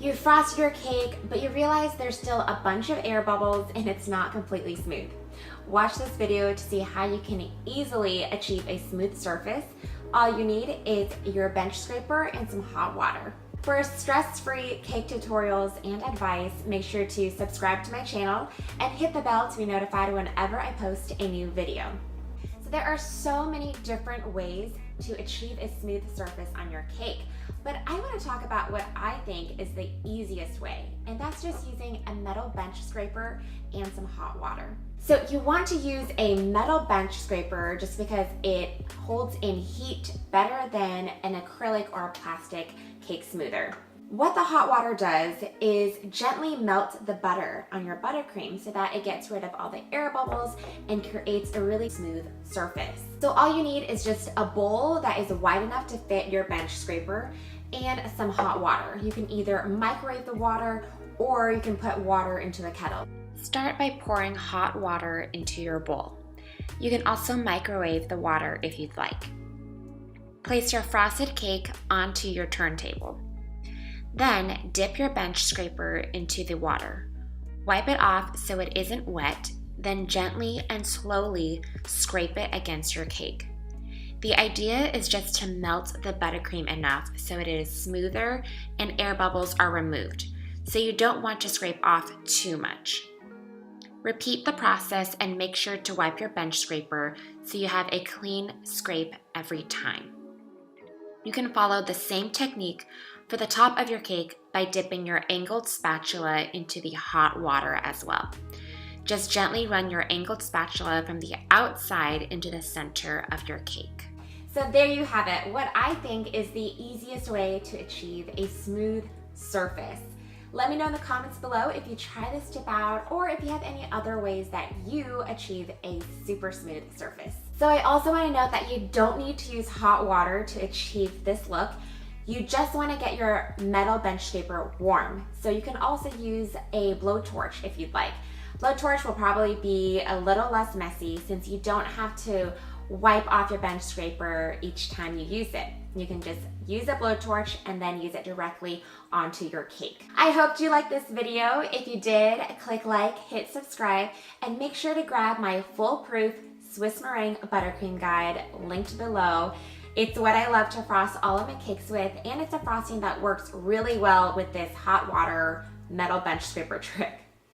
You frost your cake, but you realize there's still a bunch of air bubbles and it's not completely smooth. Watch this video to see how you can easily achieve a smooth surface. All you need is your bench scraper and some hot water. For stress-free cake tutorials and advice, make sure to subscribe to my channel and hit the bell to be notified whenever I post a new video. So there are so many different ways to achieve a smooth surface on your cake, but I want to talk about what I think is the easiest way, and that's just using a metal bench scraper and some hot water. So you want to use a metal bench scraper just because it holds in heat better than an acrylic or a plastic cake smoother. What the hot water does is gently melt the butter on your buttercream so that it gets rid of all the air bubbles and creates a really smooth surface. So all you need is just a bowl that is wide enough to fit your bench scraper and some hot water. You can either microwave the water or you can put water into a kettle. Start by pouring hot water into your bowl. You can also microwave the water if you'd like. Place your frosted cake onto your turntable. Then dip your bench scraper into the water. Wipe it off so it isn't wet, then gently and slowly scrape it against your cake. The idea is just to melt the buttercream enough so it is smoother and air bubbles are removed, so you don't want to scrape off too much. Repeat the process and make sure to wipe your bench scraper so you have a clean scrape every time. You can follow the same technique for the top of your cake by dipping your angled spatula into the hot water as well. Just gently run your angled spatula from the outside into the center of your cake. So there you have it, what I think is the easiest way to achieve a smooth surface. Let me know in the comments below if you try this tip out or if you have any other ways that you achieve a super smooth surface. So I also want to note that you don't need to use hot water to achieve this look. You just want to get your metal bench scraper warm. So you can also use a blowtorch if you'd like. Blowtorch will probably be a little less messy since you don't have to wipe off your bench scraper each time you use it. You can just use a blowtorch and then use it directly onto your cake. I hope you liked this video. If you did, click like, hit subscribe, and make sure to grab my foolproof Swiss meringue buttercream guide linked below. It's what I love to frost all of my cakes with, and it's a frosting that works really well with this hot water metal bench scraper trick.